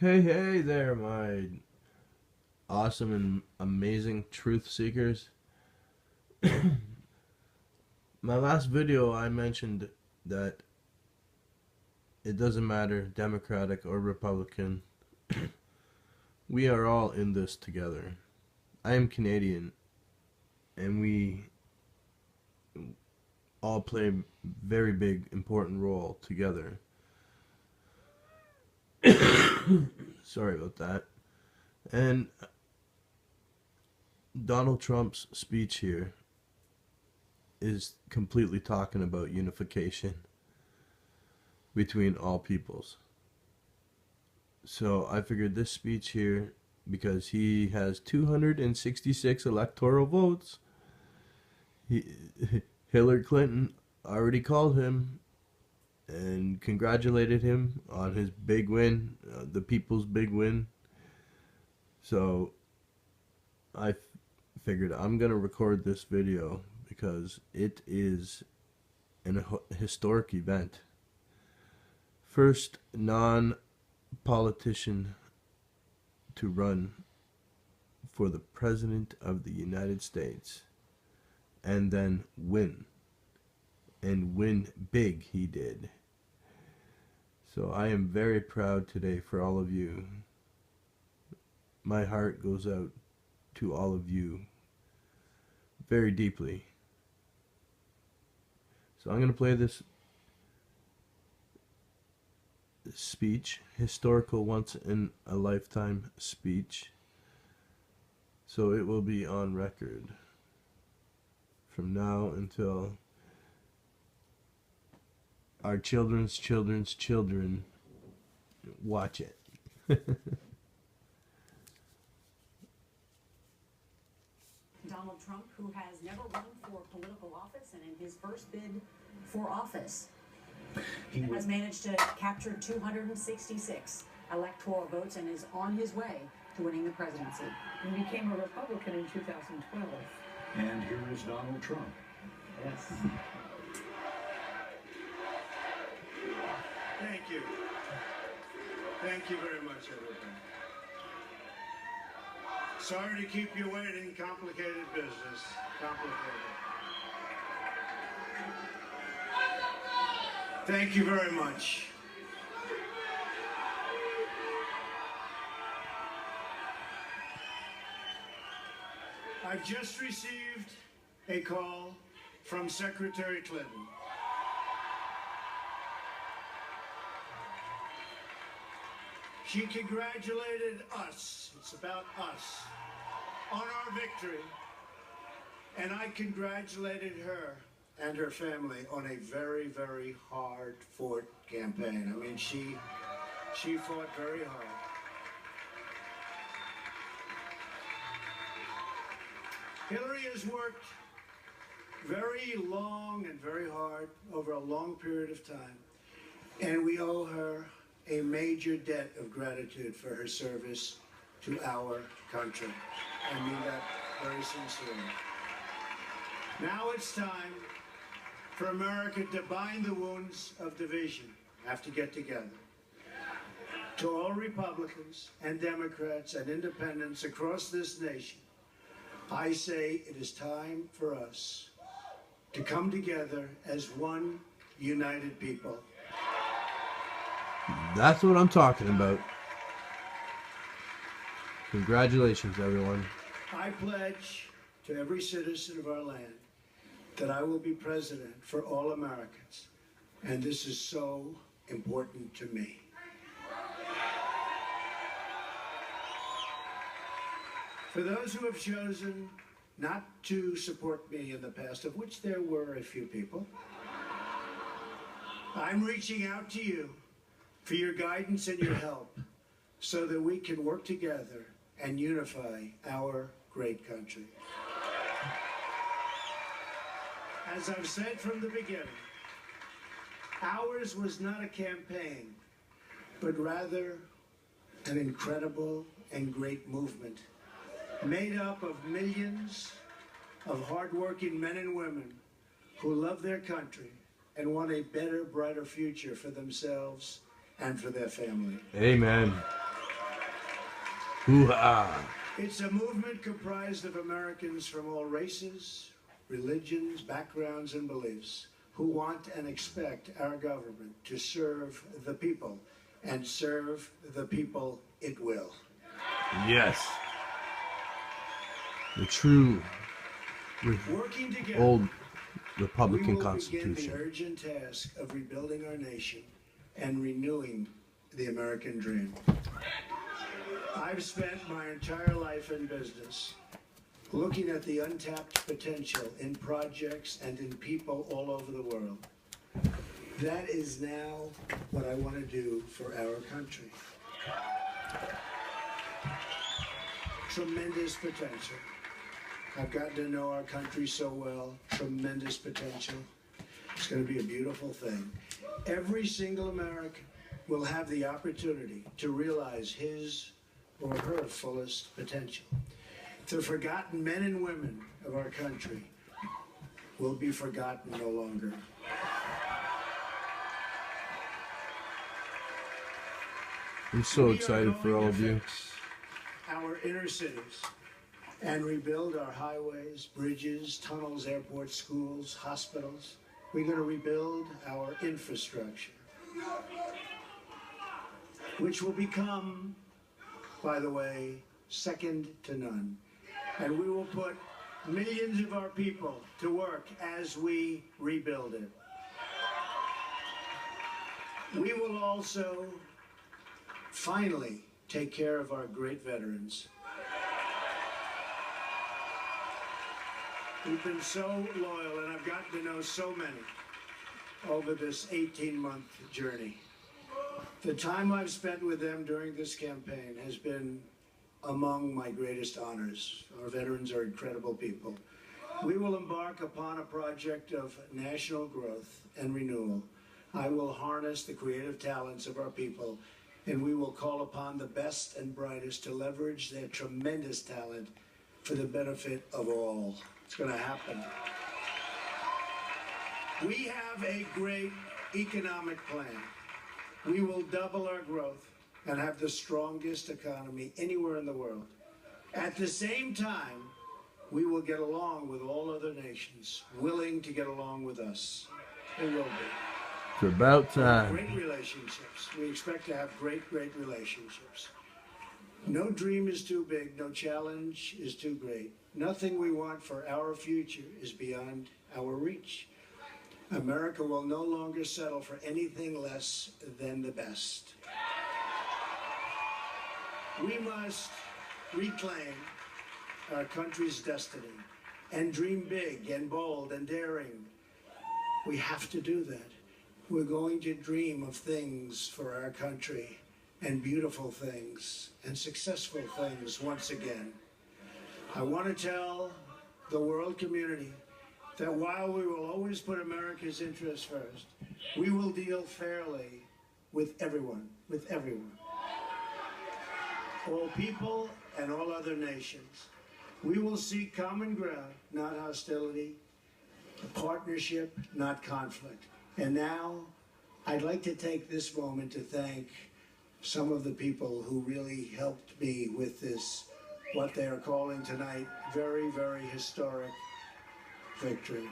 Hey there, my awesome and amazing truth seekers. My last video, I mentioned that it doesn't matter, Democratic or Republican, we are all in this together. I am Canadian, and we all play a very big, important role together. Sorry about that. And Donald Trump's speech here is completely talking about unification between all peoples. So I figured this speech here, because he has 266 electoral votes, Hillary Clinton already called him and congratulated him on his big win, the people's big win. So I figured I'm going to record this video because it is an historic event. First non-politician to run for the President of the United States and then win. And win big he did. So I am very proud today for all of you. My heart goes out to all of you very deeply. So I'm going to play this speech, historical once in a lifetime speech. So it will be on record from now until our children's children's children watch it. Donald Trump, who has never run for political office, and in his first bid for office, he has managed to capture 266 electoral votes and is on his way to winning the presidency. He became a Republican in 2012. And here is Donald Trump. Yes. Thank you. Thank you very much, everybody. Sorry to keep you waiting. Complicated business. Complicated. Thank you very much. I've just received a call from Secretary Clinton. She congratulated us, it's about us, on our victory. And I congratulated her and her family on a very, very hard-fought campaign. I mean, she fought very hard. Hillary has worked very long and very hard over a long period of time, and we owe her a major debt of gratitude for her service to our country. I mean that very sincerely. Now it's time for America to bind the wounds of division. Have to get together. To all Republicans and Democrats and independents across this nation, I say it is time for us to come together as one united people. That's what I'm talking about. Congratulations, everyone. I pledge to every citizen of our land that I will be president for all Americans. And this is so important to me. For those who have chosen not to support me in the past, of which there were a few people, I'm reaching out to you for your guidance and your help so that we can work together and unify our great country. As I've said from the beginning, ours was not a campaign, but rather an incredible and great movement made up of millions of hardworking men and women who love their country and want a better, brighter future for themselves and for their family. Amen. Hoo-ha. It's a movement comprised of Americans from all races, religions, backgrounds, and beliefs who want and expect our government to serve the people, and serve the people it will. Yes. The true Working together, old we Republican will begin the Constitution. urgent task of rebuilding our nation and renewing the American dream. I've spent my entire life in business looking at the untapped potential in projects and in people all over the world. That is now what I want to do for our country. Tremendous potential. I've gotten to know our country so well. Tremendous potential. It's going to be a beautiful thing. Every single American will have the opportunity to realize his or her fullest potential. The forgotten men and women of our country will be forgotten no longer. I'm so We are excited for going all to of you. fix our inner cities and rebuild our highways, bridges, tunnels, airports, schools, hospitals. We're going to rebuild our infrastructure, which will become, by the way, second to none. And we will put millions of our people to work as we rebuild it. We will also finally take care of our great veterans. We've been so loyal, and I've gotten to know so many over this 18-month journey. The time I've spent with them during this campaign has been among my greatest honors. Our veterans are incredible people. We will embark upon a project of national growth and renewal. I will harness the creative talents of our people, and we will call upon the best and brightest to leverage their tremendous talent for the benefit of all. It's going to happen. We have a great economic plan. We will double our growth and have the strongest economy anywhere in the world. At the same time, we will get along with all other nations willing to get along with us. They will be. It's about time. Great relationships. We expect to have great relationships. No dream is too big, no challenge is too great. Nothing we want for our future is beyond our reach. America will no longer settle for anything less than the best. We must reclaim our country's destiny and dream big and bold and daring. We have to do that. We're going to dream of things for our country, and beautiful things and successful things once again. I want to tell the world community that while we will always put America's interests first, we will deal fairly with everyone, all people and all other nations. We will seek common ground, not hostility, partnership, not conflict. And now, I'd like to take this moment to thank some of the people who really helped me with this, what they are calling tonight, very historic victory.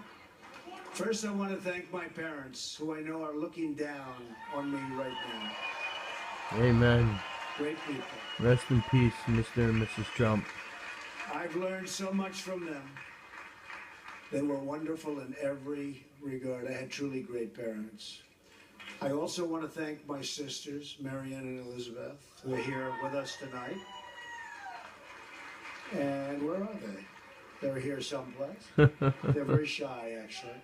First, I want to thank my parents, who I know are looking down on me right now. Amen. Great people. Rest in peace, Mr. and Mrs. Trump. I've learned so much from them. They were wonderful in every regard. I had truly great parents. I also want to thank my sisters, Marianne and Elizabeth, who are here with us tonight. And where are they? They're here someplace. They're very shy, actually.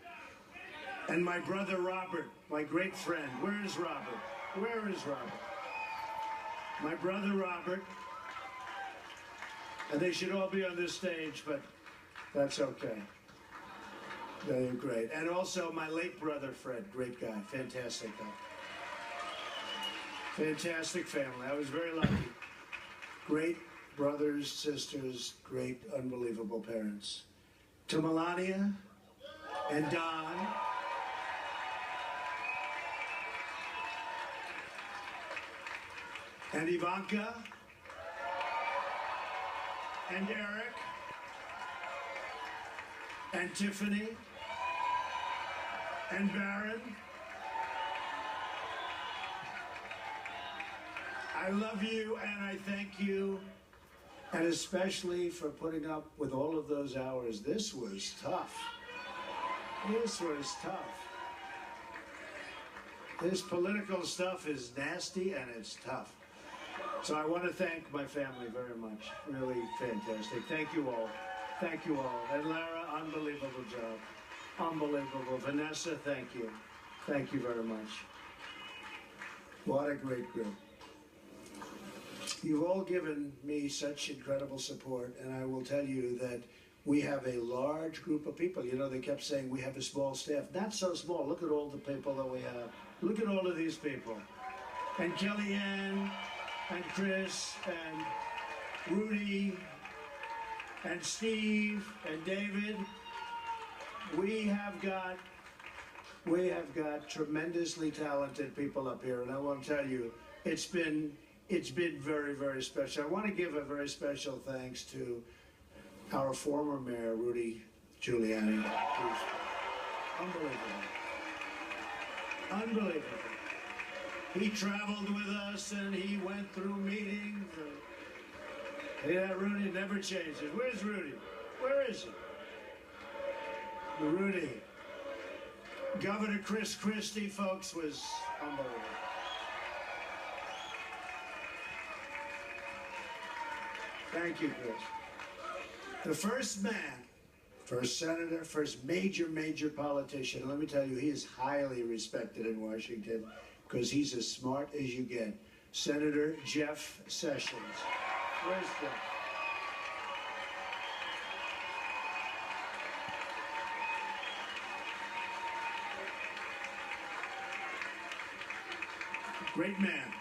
And my brother Robert, my great friend. Where is Robert? Where is Robert? My brother Robert. And they should all be on this stage, but that's okay. They're great. And also my late brother Fred, great guy, fantastic guy. Fantastic family. I was very lucky. Great brothers, sisters, great, unbelievable parents. To Melania and Don, and Ivanka, and Eric and Tiffany and Baron. I love you and I thank you, and especially for putting up with all of those hours. This was tough. This was tough. This political stuff is nasty and it's tough. So I want to thank my family very much. Really fantastic. Thank you all. Thank you all. And Lara, unbelievable job. Unbelievable. Vanessa, thank you. Thank you very much. What a great group. You've all given me such incredible support, and I will tell you that we have a large group of people. You know, they kept saying we have a small staff. Not so small. Look at all the people that we have. Look at all of these people. And Kellyanne, and Chris, and Rudy, and Steve, and David. We have got tremendously talented people up here, and I want to tell you, it's been very, very special. I want to give a very special thanks to our former mayor, Rudy Giuliani. Who's unbelievable. Unbelievable. He traveled with us and he went through meetings. Yeah, Rudy never changes. Where's Rudy? Where is he? Rudy. Governor Chris Christie, folks, was unbelievable. Thank you, Chris. The first man, first senator, first major politician, let me tell you, he is highly respected in Washington because he's as smart as you get. Senator Jeff Sessions. Where's Jeff? Great man.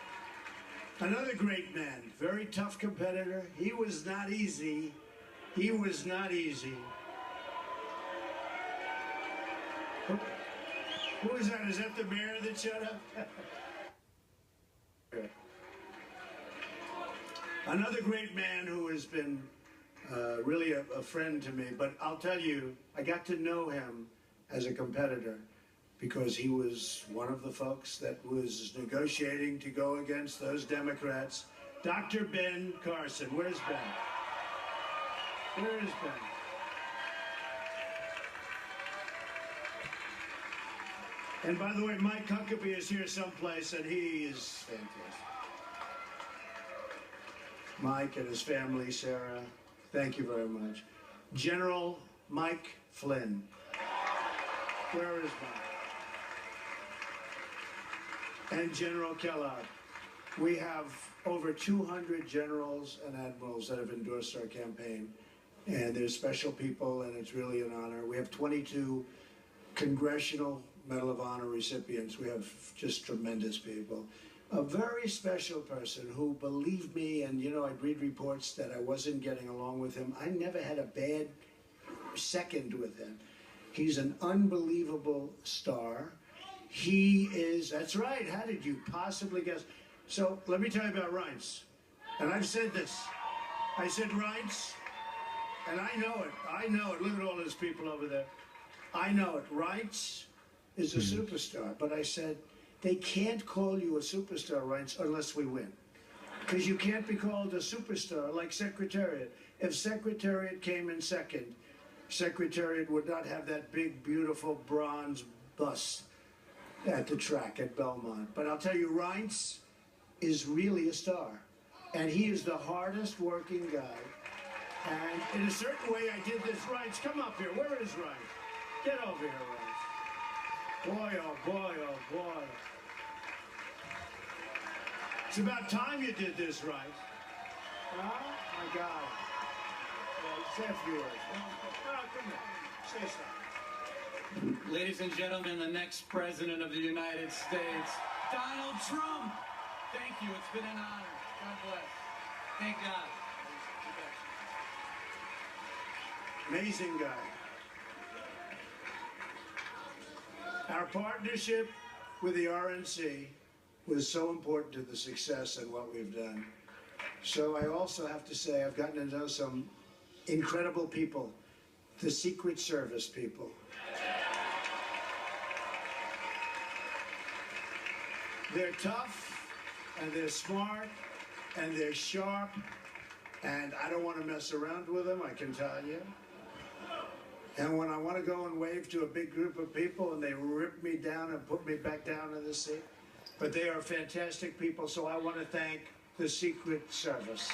Another great man, very tough competitor. He was not easy. He was not easy. Who is that? Is that the mayor that shut up? Another great man who has been really a friend to me, but I'll tell you, I got to know him as a competitor because he was one of the folks that was negotiating to go against those Democrats. Dr. Ben Carson. Where's Ben? Where is Ben? And by the way, Mike Huckabee is here someplace, and he is fantastic. Mike and his family, Sarah, thank you very much. General Mike Flynn. Where is Mike? And General Kellogg. We have over 200 generals and admirals that have endorsed our campaign. And they're special people, and it's really an honor. We have 22 Congressional Medal of Honor recipients. We have just tremendous people. A very special person who believed me, and you know, I'd read reports that I wasn't getting along with him. I never had a bad second with him. He's an unbelievable star. He is, that's right, how did you possibly guess? So let me tell you about Reince. And I've said this. I said Reince, and I know it. Look at all those people over there. I know it. Reince is a superstar, but I said, they can't call you a superstar, Reince, unless we win. Because you can't be called a superstar like Secretariat. If Secretariat came in second, Secretariat would not have that big, beautiful bronze bus at the track at Belmont. But I'll tell you, Reince is really a star. And he is the hardest working guy. And in a certain way, I did this. Reince, come up here. Where is Reince? Get over here, Reince. Boy, oh boy, oh boy. It's about time you did this, Reince. Oh, my God. Well, say a few words. Oh, come on. Say something. Ladies and gentlemen, the next president of the United States, Donald Trump. Thank you. It's been an honor. God bless. Thank God. Amazing guy. Our partnership with the RNC was so important to the success and what we've done. So I also have to say I've gotten to know some incredible people, the Secret Service people. They're tough, and they're smart, and they're sharp, and I don't want to mess around with them, I can tell you. And when I want to go and wave to a big group of people and they rip me down and put me back down in the seat, but they are fantastic people, so I want to thank the Secret Service.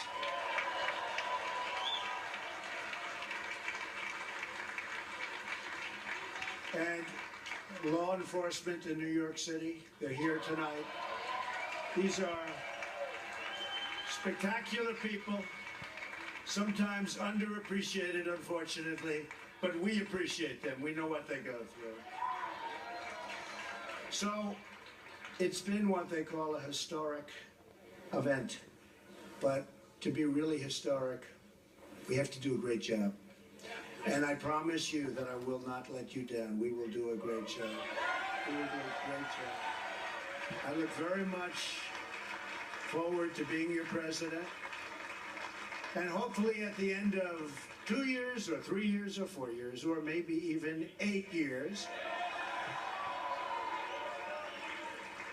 And law enforcement in New York City, they're here tonight. These are spectacular people, sometimes underappreciated, unfortunately, but we appreciate them. We know what they go through. So it's been what they call a historic event, but to be really historic, we have to do a great job. And I promise you that I will not let you down. We will do a great job. We will do a great job. I look very much forward to being your president. And hopefully at the end of 2 years or 3 years or 4 years, or maybe even 8 years,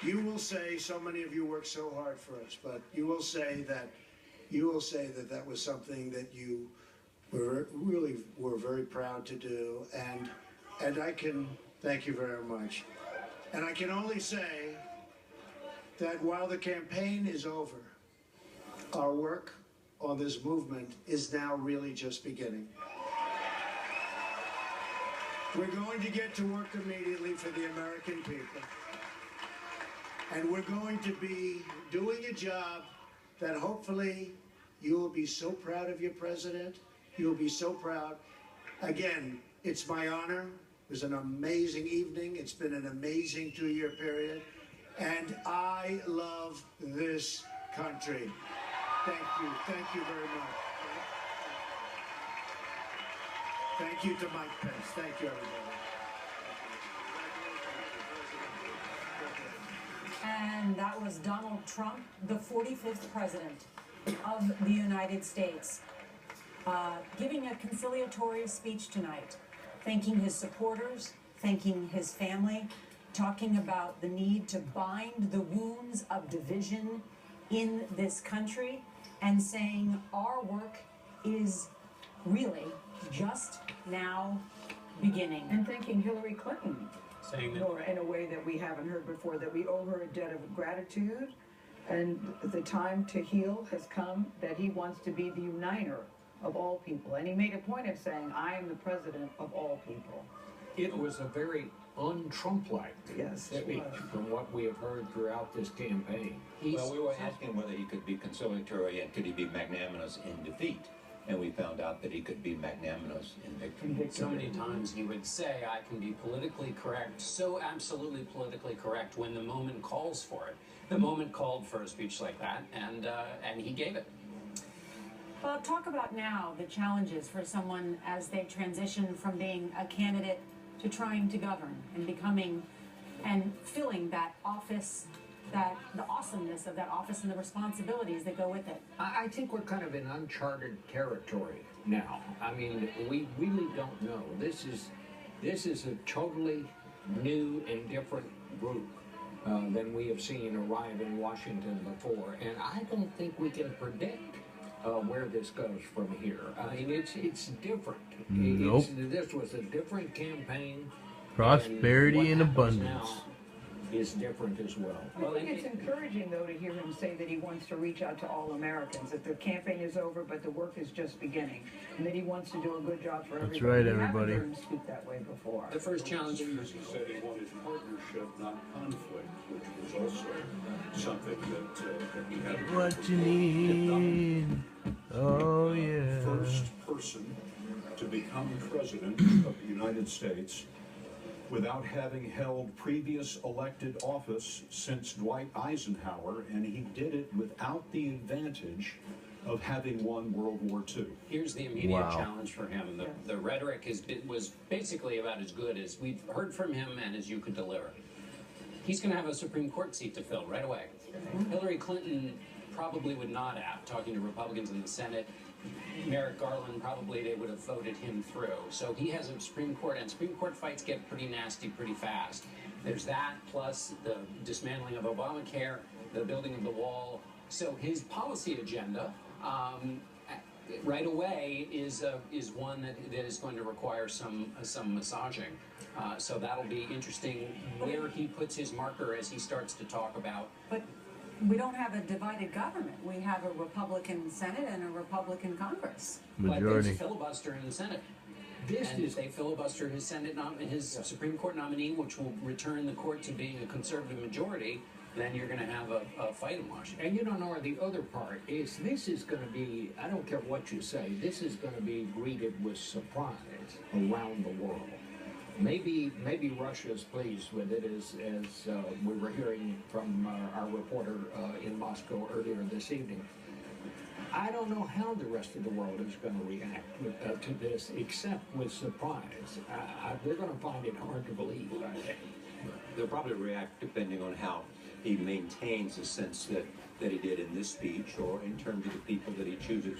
you will say, so many of you worked so hard for us, but you will say that that was something that you were very proud to do, and I can thank you very much. And I can only say that while the campaign is over, our work on this movement is now really just beginning. We're going to get to work immediately for the American people. And we're going to be doing a job that hopefully you will be so proud of your president. You'll be so proud. Again, it's my honor. It was an amazing evening. It's been an amazing 2-year period. And I love this country. Thank you. Thank you very much. Thank you to Mike Pence. Thank you, everybody. And that was Donald Trump, the 45th president of the United States, giving a conciliatory speech tonight, thanking his supporters, thanking his family, talking about the need to bind the wounds of division in this country, and saying our work is really just now beginning. And thanking Hillary Clinton, saying that Nora, in a way that we haven't heard before, that we owe her a debt of gratitude, and the time to heal has come, that he wants to be the uniter of all people. And he made a point of saying, I am the president of all people. It was a very un-Trump-like Yes, it speech was. from what we have heard throughout this campaign. Well, we were asking whether he could be conciliatory and could he be magnanimous in defeat. And we found out that he could be magnanimous in victory. so many times he would say, I can be politically correct, so absolutely politically correct when the moment calls for it. The moment called for a speech like that, and he gave it. Well, talk about now the challenges for someone as they transition from being a candidate to trying to govern and becoming and filling that office, that the awesomeness of that office and the responsibilities that go with it. I think we're kind of in uncharted territory now. I mean, we really don't know. This is a totally new and different group than we have seen arrive in Washington before, and I don't think we can predict where this goes from here. I mean, it's different. Nope. This was a different campaign. Prosperity and what happens abundance. now is different as well. I think it's encouraging, though, to hear him say that he wants to reach out to all Americans, that the campaign is over, but the work is just beginning, and that he wants to do a good job for everybody. right, We haven't everybody. heard him speak that way before. The first challenge He said he wanted partnership, not conflict, which was also something that we had. What you need. Oh, yeah. First person to become president of the United States without having held previous elected office since Dwight Eisenhower, and he did it without the advantage of having won World War II. Here's the immediate Wow. challenge for him. The rhetoric was basically about as good as we've heard from him and as you could deliver. He's going to have a Supreme Court seat to fill right away. Hillary Clinton probably would not have. Talking to Republicans in the Senate, Merrick Garland, probably they would have voted him through. So he has a Supreme Court, and Supreme Court fights get pretty nasty pretty fast. There's that, plus the dismantling of Obamacare, the building of the wall. So his policy agenda, right away, is one that is going to require some massaging. So that'll be interesting where he puts his marker as he starts to talk about. But we don't have a divided government. We have a Republican Senate and a Republican Congress. But Majority. there's filibuster in the Senate. If they filibuster his his Supreme Court nominee, which will return the court to being a conservative majority, then you're going to have a fight in Washington. And you don't know, the other part is this is going to be, I don't care what you say, this is going to be greeted with surprise around the world. Maybe Russia's pleased with it, as we were hearing from our reporter in Moscow earlier this evening. I don't know how the rest of the world is going to react to this, except with surprise. We're going to find it hard to believe, I think. They'll probably react depending on how he maintains the sense that he did in this speech, or in terms of the people that he chooses,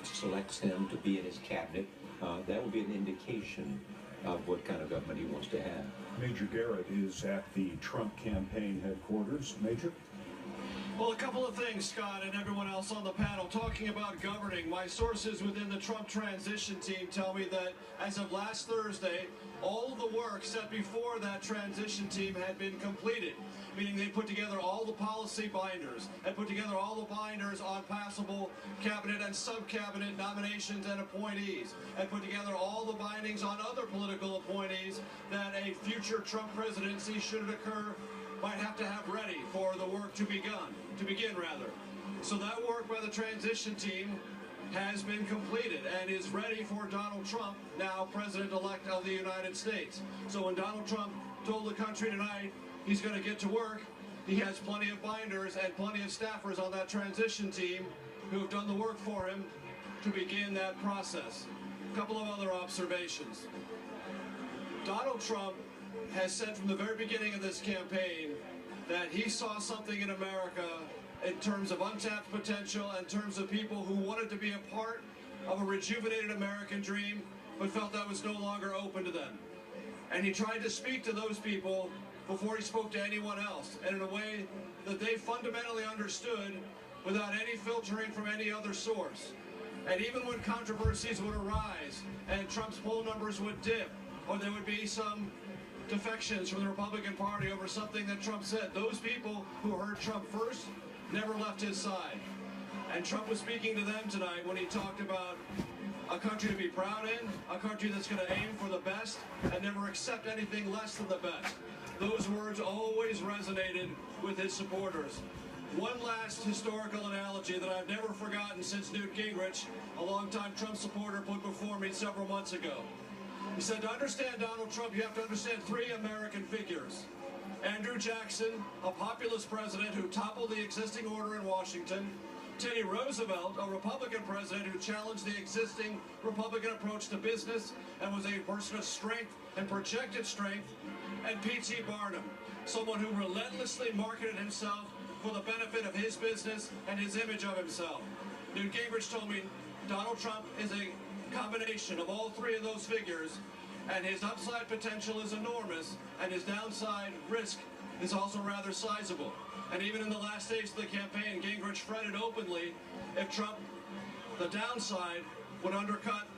selects them to be in his cabinet. That will be an indication of what kind of government he wants to have. Major Garrett is at the Trump campaign headquarters. Major? Well, a couple of things, Scott, and everyone else on the panel. Talking about governing, my sources within the Trump transition team tell me that as of last Thursday, all of the work set before that transition team had been completed, meaning they put together all the policy binders, had put together all the binders on passable cabinet and sub-cabinet nominations and appointees, had put together all the bindings on other political appointees that a future Trump presidency, should it occur, might have to have ready for the work to begin. So that work by the transition team has been completed and is ready for Donald Trump, now President-elect of the United States. So when Donald Trump told the country tonight he's going to get to work, he has plenty of binders and plenty of staffers on that transition team who have done the work for him to begin that process. A couple of other observations. Donald Trump has said from the very beginning of this campaign that he saw something in America in terms of untapped potential, in terms of people who wanted to be a part of a rejuvenated American dream, but felt that was no longer open to them. And he tried to speak to those people before he spoke to anyone else, and in a way that they fundamentally understood without any filtering from any other source. And even when controversies would arise and Trump's poll numbers would dip, or there would be some defections from the Republican Party over something that Trump said, those people who heard Trump first never left his side. And Trump was speaking to them tonight when he talked about a country to be proud in, a country that's going to aim for the best and never accept anything less than the best. Those words always resonated with his supporters. One last historical analogy that I've never forgotten since Newt Gingrich, a longtime Trump supporter, put before me several months ago. He said, to understand Donald Trump, you have to understand three American figures. Andrew Jackson, a populist president who toppled the existing order in Washington. Teddy Roosevelt, a Republican president who challenged the existing Republican approach to business and was a person of strength and projected strength. And P.T. Barnum, someone who relentlessly marketed himself for the benefit of his business and his image of himself. Newt Gingrich told me Donald Trump is a combination of all three of those figures, and his upside potential is enormous, and his downside risk is also rather sizable. And even in the last days of the campaign, Gingrich fretted openly if Trump, the downside, would undercut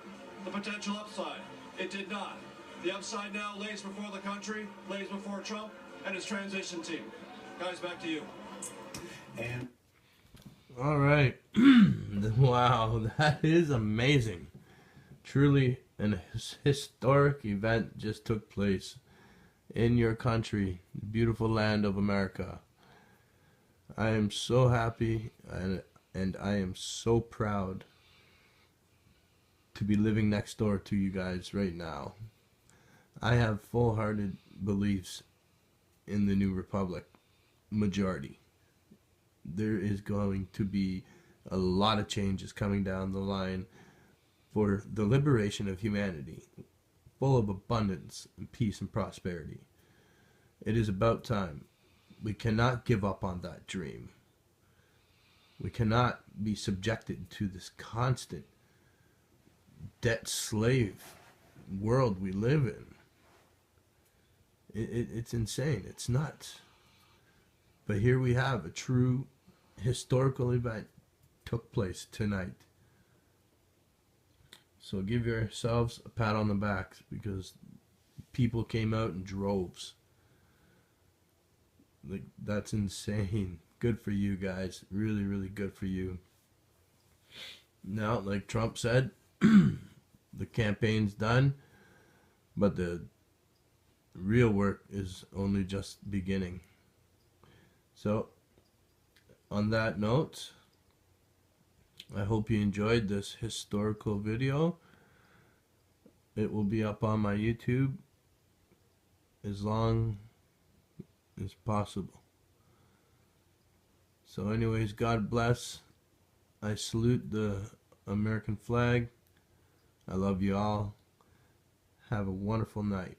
the potential upside. It did not. The upside now lays before the country, lays before Trump and his transition team. Guys, back to you. And all right. Wow, that is amazing. Truly an historic event just took place in your country, the beautiful land of America. I am so happy and I am so proud to be living next door to you guys right now. I have full-hearted beliefs in the new republic majority. There is going to be a lot of changes coming down the line for the liberation of humanity, full of abundance and peace and prosperity. It is about time. We cannot give up on that dream. We cannot be subjected to this constant debt slave world we live in. It's insane. It's nuts. But here we have a true historical event took place tonight. So give yourselves a pat on the back, because people came out in droves. Like, that's insane. Good for you guys. Really, really good for you. Now, like Trump said, the campaign's done, but the real work is only just beginning. So, on that note, I hope you enjoyed this historical video. It will be up on my YouTube as long as possible. So anyways, God bless. I salute the American flag. I love you all. Have a wonderful night.